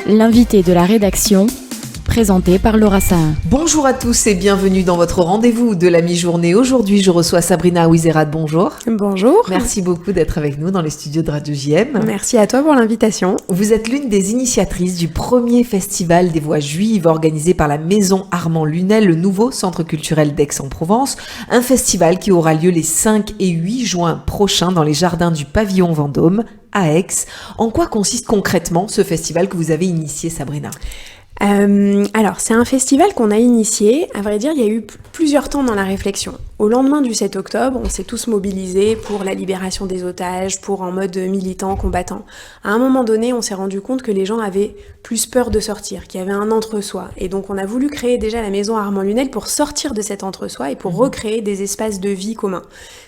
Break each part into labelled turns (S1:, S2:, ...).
S1: L'invité de la rédaction, présenté par Laura Sahin.
S2: Bonjour à tous et bienvenue dans votre rendez-vous de la mi-journée. Aujourd'hui, je reçois Sabrina Ouizerad. Bonjour.
S3: Bonjour.
S2: Merci beaucoup d'être avec nous dans les studios de Radio JM.
S3: Merci à toi pour l'invitation.
S2: Vous êtes l'une des initiatrices du premier festival des voix juives organisé par la Maison Armand Lunel, le nouveau centre culturel d'Aix-en-Provence. Un festival qui aura lieu les 5 et 8 juin prochains dans les jardins du Pavillon Vendôme à Aix. En quoi consiste concrètement ce festival que vous avez initié, Sabrina ?
S3: Alors, c'est un festival qu'on a initié. À vrai dire, il y a eu plusieurs temps dans la réflexion. Au lendemain du 7 octobre, on s'est tous mobilisés pour la libération des otages, pour en mode militant, combattant. À un moment donné, on s'est rendu compte que les gens avaient plus peur de sortir, qu'il y avait un entre-soi. Et donc, on a voulu créer déjà la Maison Armand Lunel pour sortir de cet entre-soi et pour recréer des espaces de vie communs.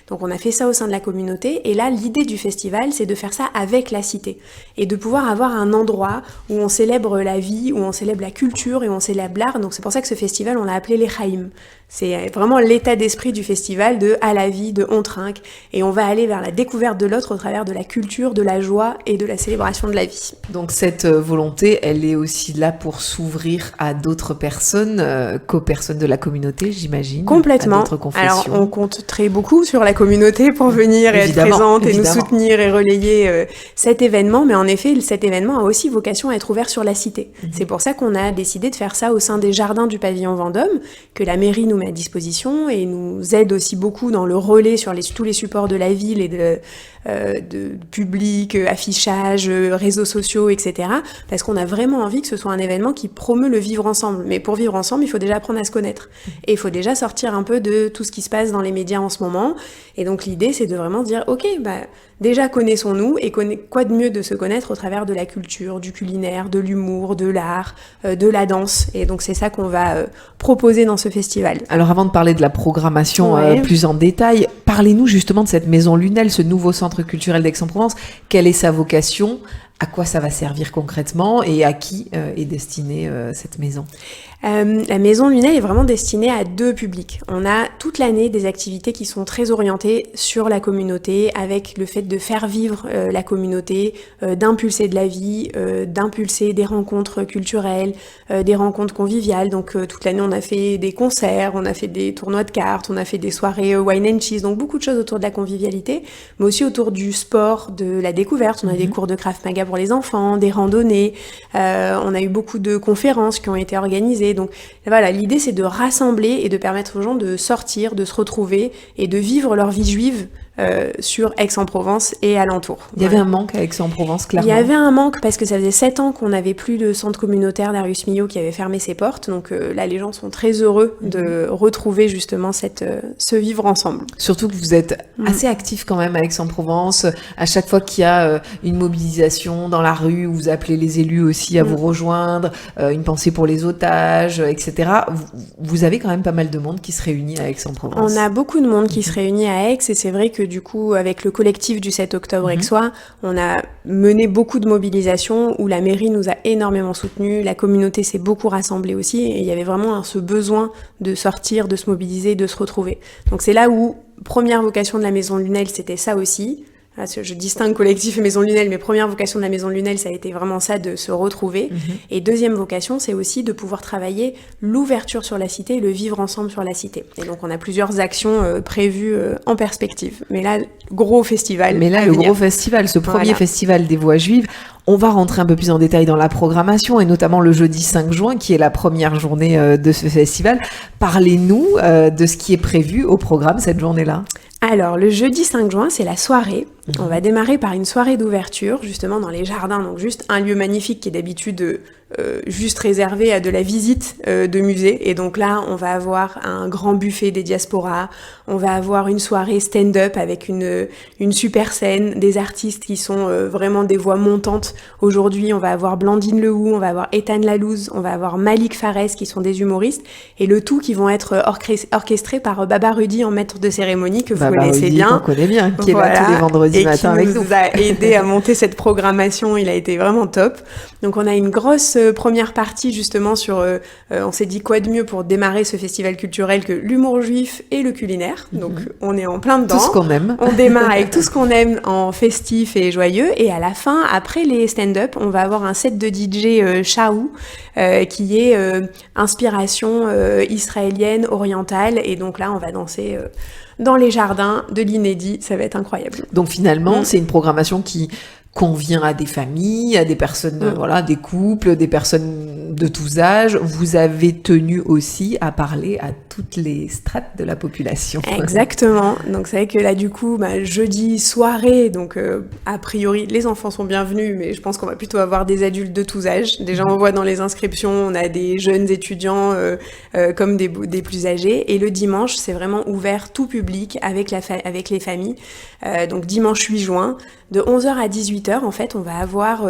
S3: Donc, on a fait ça au sein de la communauté. Et là, l'idée du festival, c'est de faire ça avec la cité. Et de pouvoir avoir un endroit où on célèbre la vie, où on célèbre la culture et où on célèbre l'art. Donc, c'est pour ça que ce festival, on l'a appelé les Chaim. C'est vraiment l'état d'esprit du festival de à la vie, de on trinque, et on va aller vers la découverte de l'autre au travers de la culture, de la joie et de la célébration de la vie.
S2: Donc cette volonté, elle est aussi là pour s'ouvrir à d'autres personnes qu'aux personnes de la communauté, j'imagine.
S3: Complètement.
S2: À d'autres confessions.
S3: Alors on compte très beaucoup sur la communauté pour venir et être présente et nous soutenir et relayer cet événement, mais en effet cet événement a aussi vocation à être ouvert sur la cité. C'est pour ça qu'on a décidé de faire ça au sein des jardins du Pavillon Vendôme, que la mairie nous met à disposition et nous aide aussi beaucoup dans le relais sur tous les supports de la ville et de public, affichage, réseaux sociaux, etc. Parce qu'on a vraiment envie que ce soit un événement qui promeut le vivre ensemble. Mais pour vivre ensemble, il faut déjà apprendre à se connaître. Et il faut déjà sortir un peu de tout ce qui se passe dans les médias en ce moment. Et donc l'idée, c'est de vraiment dire, ok, déjà connaissons-nous, et quoi de mieux de se connaître au travers de la culture, du culinaire, de l'humour, de l'art, de la danse. Et donc c'est ça qu'on va proposer dans ce festival.
S2: Alors avant de parler de la programmation plus en détail, parlez-nous justement de cette Maison Lunel, ce nouveau centre culturel d'Aix-en-Provence. Quelle est sa vocation ? À quoi ça va servir concrètement et à qui est destinée cette maison ?
S3: La Maison Lunel est vraiment destinée à deux publics. On a toute l'année des activités qui sont très orientées sur la communauté, avec le fait de faire vivre la communauté, d'impulser de la vie, d'impulser des rencontres culturelles, des rencontres conviviales. Donc toute l'année on a fait des concerts, on a fait des tournois de cartes, on a fait des soirées wine and cheese, donc beaucoup de choses autour de la convivialité, mais aussi autour du sport, de la découverte. On a des cours de Krav Maga pour les enfants, des randonnées, on a eu beaucoup de conférences qui ont été organisées. Donc voilà, l'idée c'est de rassembler et de permettre aux gens de sortir, de se retrouver et de vivre leur vie juive sur Aix-en-Provence et alentour.
S2: Il y avait un manque à Aix-en-Provence, clairement.
S3: Il y avait un manque parce que ça faisait 7 ans qu'on n'avait plus de centre communautaire d'Arius Milhaud qui avait fermé ses portes. Donc là, les gens sont très heureux de retrouver justement ce vivre ensemble.
S2: Surtout que vous êtes assez actifs quand même à Aix-en-Provence. À chaque fois qu'il y a une mobilisation dans la rue, où vous appelez les élus aussi à vous rejoindre, une pensée pour les otages, etc. Vous avez quand même pas mal de monde qui se réunit à Aix-en-Provence.
S3: On a beaucoup de monde qui se réunit à Aix et c'est vrai que du coup, avec le collectif du 7 octobre aixois, on a mené beaucoup de mobilisations où la mairie nous a énormément soutenus, la communauté s'est beaucoup rassemblée aussi et il y avait vraiment ce besoin de sortir, de se mobiliser, de se retrouver. Donc c'est là où, première vocation de la Maison Lunel, c'était ça aussi. Je distingue collectif et Maison Lunel, mais première vocation de la Maison Lunel, ça a été vraiment ça, de se retrouver. Et deuxième vocation, c'est aussi de pouvoir travailler l'ouverture sur la cité et le vivre ensemble sur la cité. Et donc, on a plusieurs actions prévues en perspective. Mais là, gros festival.
S2: Mais là, le gros festival, ce premier festival des voix juives, on va rentrer un peu plus en détail dans la programmation et notamment le jeudi 5 juin, qui est la première journée de ce festival. Parlez-nous de ce qui est prévu au programme cette journée-là.
S3: Alors, le jeudi 5 juin, c'est la soirée. On va démarrer par une soirée d'ouverture, justement dans les jardins, donc juste un lieu magnifique qui est d'habitude juste réservé à de la visite de musée. Et donc là, on va avoir un grand buffet des diasporas, on va avoir une soirée stand-up avec une super scène, des artistes qui sont vraiment des voix montantes. Aujourd'hui, on va avoir Blandine Lehou, on va avoir Ethan Lalouz, on va avoir Malik Fares qui sont des humoristes, et le tout qui vont être orchestrés par Baba Rudy en maître de cérémonie, que vous connaissez bien.
S2: On connaît bien, qui est là tous les vendredis. samedi matin avec nous.
S3: Qui nous a aidé à monter cette programmation. Il a été vraiment top. Donc, on a une grosse première partie justement sur... on s'est dit quoi de mieux pour démarrer ce festival culturel que l'humour juif et le culinaire. Donc, on est en plein dedans.
S2: Tout ce qu'on aime.
S3: On démarre avec tout ce qu'on aime en festif et joyeux. Et à la fin, après les stand-up, on va avoir un set de DJ Shaou qui est inspiration israélienne, orientale. Et donc là, on va danser dans les jardins de l'Inédit. Ça va être incroyable.
S2: Donc finalement, c'est une programmation qui convient à des familles, à des personnes, voilà, des couples, des personnes de tous âges. Vous avez tenu aussi à parler à toutes les strates de la population.
S3: Exactement. Donc c'est vrai que là, du coup, jeudi soirée, donc a priori, les enfants sont bienvenus, mais je pense qu'on va plutôt avoir des adultes de tous âges. Déjà, on voit dans les inscriptions, on a des jeunes étudiants comme des plus âgés. Et le dimanche, c'est vraiment ouvert tout public avec les familles. Donc dimanche 8 juin, de 11h à 18h, en fait, on va avoir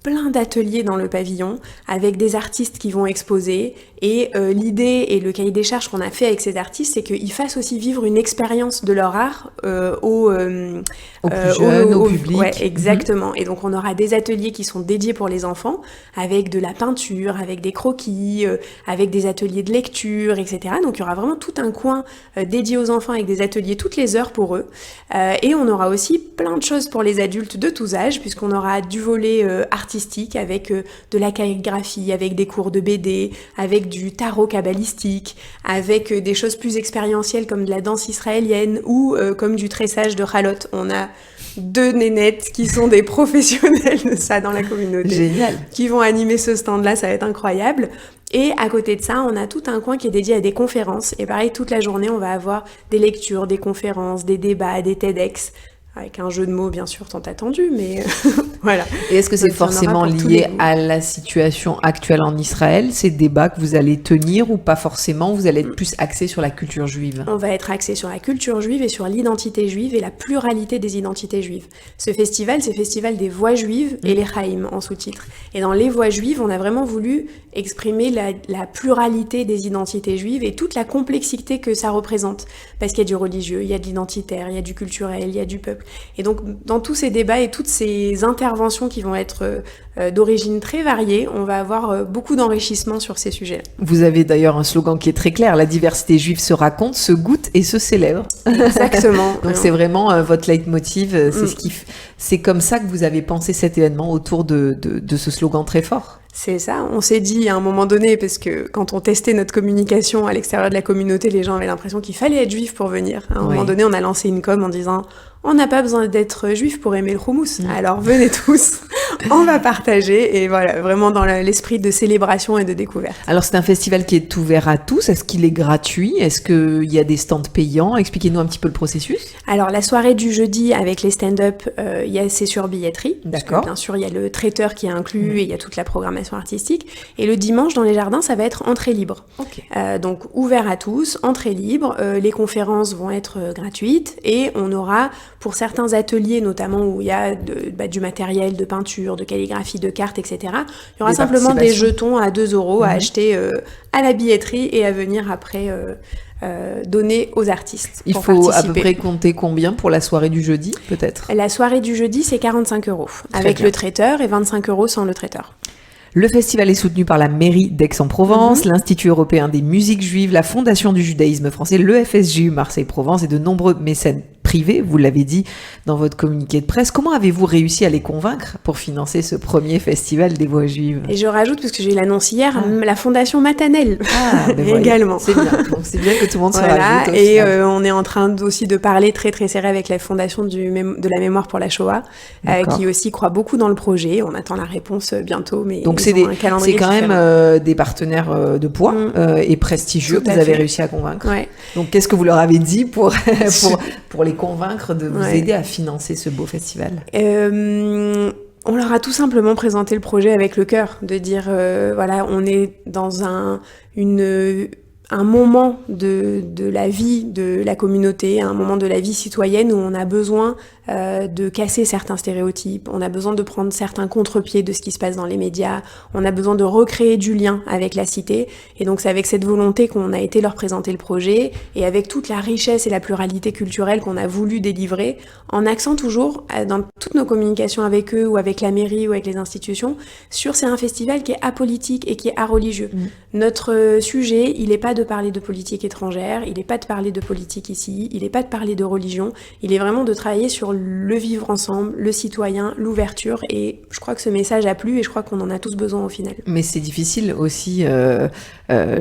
S3: plein d'ateliers dans le pavillon avec des artistes qui vont exposer. Et l'idée et le cahier des charges qu'on a fait avec ces artistes, c'est qu'ils fassent aussi vivre une expérience de leur art aux
S2: plus jeunes, au public.
S3: Ouais, exactement. Et donc, on aura des ateliers qui sont dédiés pour les enfants, avec de la peinture, avec des croquis, avec des ateliers de lecture, etc. Donc, il y aura vraiment tout un coin dédié aux enfants avec des ateliers toutes les heures pour eux. Et on aura aussi plein de choses pour les adultes de tous âges, puisqu'on aura du volet artistique avec de la calligraphie, avec des cours de BD, avec du tarot kabbalistique, avec des choses plus expérientielles comme de la danse israélienne ou comme du tressage de Chalot. On a 2 nénettes qui sont des professionnels de ça dans la communauté.
S2: Génial.
S3: Qui vont animer ce stand-là, ça va être incroyable. Et à côté de ça, on a tout un coin qui est dédié à des conférences. Et pareil, toute la journée, on va avoir des lectures, des conférences, des débats, des TEDx. Avec un jeu de mots, bien sûr, tant attendu, mais voilà.
S2: Et est-ce que c'est forcément lié à la situation actuelle en Israël, ces débats que vous allez tenir, ou pas forcément, vous allez être plus axé sur la culture juive?
S3: On va être axé sur la culture juive et sur l'identité juive et la pluralité des identités juives. Ce festival, c'est le festival des voix juives et les Chaim en sous-titre. Et dans les voix juives, on a vraiment voulu exprimer la pluralité des identités juives et toute la complexité que ça représente. Parce qu'il y a du religieux, il y a de l'identitaire, il y a du culturel, il y a du peuple. Et donc, dans tous ces débats et toutes ces interventions qui vont être d'origine très variée, on va avoir beaucoup d'enrichissement sur ces sujets.
S2: Vous avez d'ailleurs un slogan qui est très clair: la diversité juive se raconte, se goûte et se célèbre.
S3: Exactement.
S2: Donc c'est vraiment votre leitmotiv, c'est comme ça que vous avez pensé cet événement, autour de ce slogan très fort.
S3: C'est ça, on s'est dit à un moment donné, parce que quand on testait notre communication à l'extérieur de la communauté, les gens avaient l'impression qu'il fallait être juif pour venir. À un moment donné, on a lancé une com en disant « On n'a pas besoin d'être juif pour aimer le houmous, alors venez tous, on va partager ». Et voilà, vraiment dans l'esprit de célébration et de découverte.
S2: Alors c'est un festival qui est ouvert à tous, est-ce qu'il est gratuit? Est-ce qu'il y a des stands payants? Expliquez-nous un petit peu le processus.
S3: Alors la soirée du jeudi avec les stand-up, c'est sur billetterie.
S2: D'accord.
S3: Bien sûr, il y a le traiteur qui est inclus et il y a toute la programmation artistique. Et le dimanche, dans les jardins, ça va être entrée libre.
S2: Okay.
S3: Donc ouvert à tous, entrée libre. Les conférences vont être gratuites et on aura, pour certains ateliers, notamment où il y a du matériel de peinture, de calligraphie, de cartes, etc., il y aura simplement des jetons à 2 € à acheter à la billetterie et à venir après donner aux artistes.
S2: Il faut à peu près compter combien pour la soirée du jeudi, peut-être?
S3: La soirée du jeudi, c'est 45 € avec le traiteur et 25 € sans le traiteur.
S2: Le festival est soutenu par la mairie d'Aix-en-Provence, l'Institut européen des musiques juives, la Fondation du judaïsme français, le FSJU Marseille-Provence et de nombreux mécènes privés, vous l'avez dit dans votre communiqué de presse. Comment avez-vous réussi à les convaincre pour financer ce premier festival des voix juives?
S3: Et je rajoute, parce que j'ai l'annonce hier, la Fondation Matanel
S2: Également.
S3: également.
S2: C'est bien, donc c'est bien que tout le monde se rajoute.
S3: Et on est en train aussi de parler très très serré avec la Fondation de la mémoire pour la Shoah, qui aussi croit beaucoup dans le projet. On attend la réponse bientôt, mais
S2: donc c'est quand même des partenaires de poids et prestigieux que vous avez réussi à convaincre.
S3: Ouais.
S2: Donc qu'est-ce que vous leur avez dit pour les convaincre de vous aider à financer ce beau festival?
S3: On leur a tout simplement présenté le projet avec le cœur, de dire voilà, on est dans un un moment de la vie de la communauté, un moment de la vie citoyenne où on a besoin de casser certains stéréotypes, on a besoin de prendre certains contre-pieds de ce qui se passe dans les médias, on a besoin de recréer du lien avec la cité. Et donc c'est avec cette volonté qu'on a été leur présenter le projet et avec toute la richesse et la pluralité culturelle qu'on a voulu délivrer, en accent toujours dans toutes nos communications avec eux ou avec la mairie ou avec les institutions, sur c'est un festival qui est apolitique et qui est areligieux. Notre sujet, il n'est pas de parler de politique étrangère, il n'est pas de parler de politique ici, il n'est pas de parler de religion, il est vraiment de travailler sur le vivre ensemble, le citoyen, l'ouverture, et je crois que ce message a plu et je crois qu'on en a tous besoin au final.
S2: Mais c'est difficile aussi,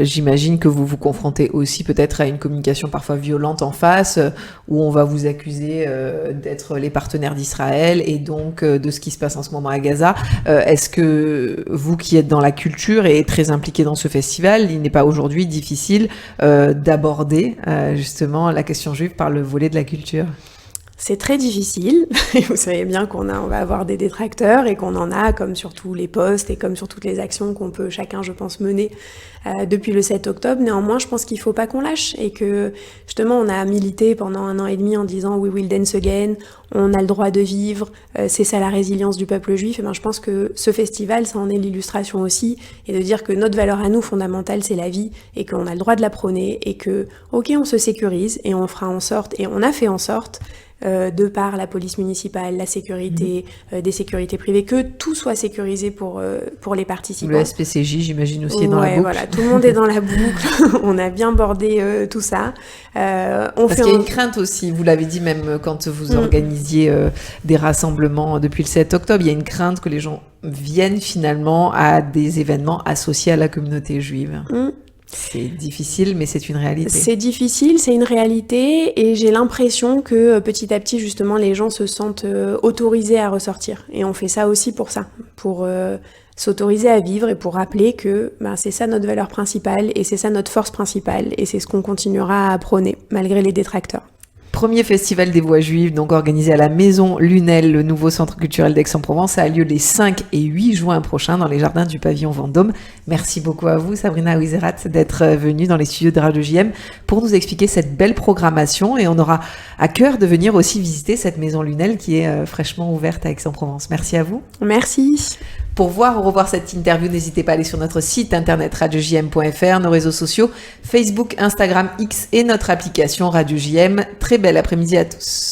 S2: j'imagine que vous vous confrontez aussi peut-être à une communication parfois violente en face, où on va vous accuser d'être les partenaires d'Israël et donc de ce qui se passe en ce moment à Gaza. Est-ce que vous qui êtes dans la culture et très impliqués dans ce festival, il n'est pas aujourd'hui difficile d'aborder justement la question juive par le volet de la culture ?
S3: C'est très difficile, et vous savez bien on va avoir des détracteurs et qu'on en a comme sur tous les postes et comme sur toutes les actions qu'on peut chacun, je pense, mener depuis le 7 octobre. Néanmoins, je pense qu'il faut pas qu'on lâche et que justement on a milité pendant 1 an et demi en disant We will dance again, on a le droit de vivre, c'est ça la résilience du peuple juif. Et ben, je pense que ce festival, ça en est l'illustration aussi, et de dire que notre valeur à nous fondamentale, c'est la vie et qu'on a le droit de la prôner et que, ok, on se sécurise et on fera en sorte, et on a fait en sorte, de par la police municipale, la sécurité, des sécurités privées, que tout soit sécurisé pour les participants.
S2: Le SPCJ, j'imagine aussi, est dans la boucle.
S3: Voilà, tout le monde est dans la boucle. On a bien bordé tout ça.
S2: Parce qu'il y a une crainte aussi, vous l'avez dit même quand vous organisiez des rassemblements depuis le 7 octobre, il y a une crainte que les gens viennent finalement à des événements associés à la communauté juive. C'est difficile, mais c'est une réalité.
S3: C'est difficile, c'est une réalité, et j'ai l'impression que petit à petit, justement, les gens se sentent autorisés à ressortir. Et on fait ça aussi pour ça, pour s'autoriser à vivre et pour rappeler que c'est ça notre valeur principale, et c'est ça notre force principale, et c'est ce qu'on continuera à prôner, malgré les détracteurs.
S2: Premier festival des voix juives, donc organisé à la Maison Lunel, le nouveau centre culturel d'Aix-en-Provence. Ça a lieu les 5 et 8 juin prochains dans les jardins du pavillon Vendôme. Merci beaucoup à vous, Sabrina Ouizerat, d'être venue dans les studios de Radio JM pour nous expliquer cette belle programmation. Et on aura à cœur de venir aussi visiter cette Maison Lunel qui est fraîchement ouverte à Aix-en-Provence. Merci à vous.
S3: Merci.
S2: Pour voir ou revoir cette interview, n'hésitez pas à aller sur notre site internet radiojm.fr, nos réseaux sociaux, Facebook, Instagram, X et notre application Radio JM. Très bel après-midi à tous.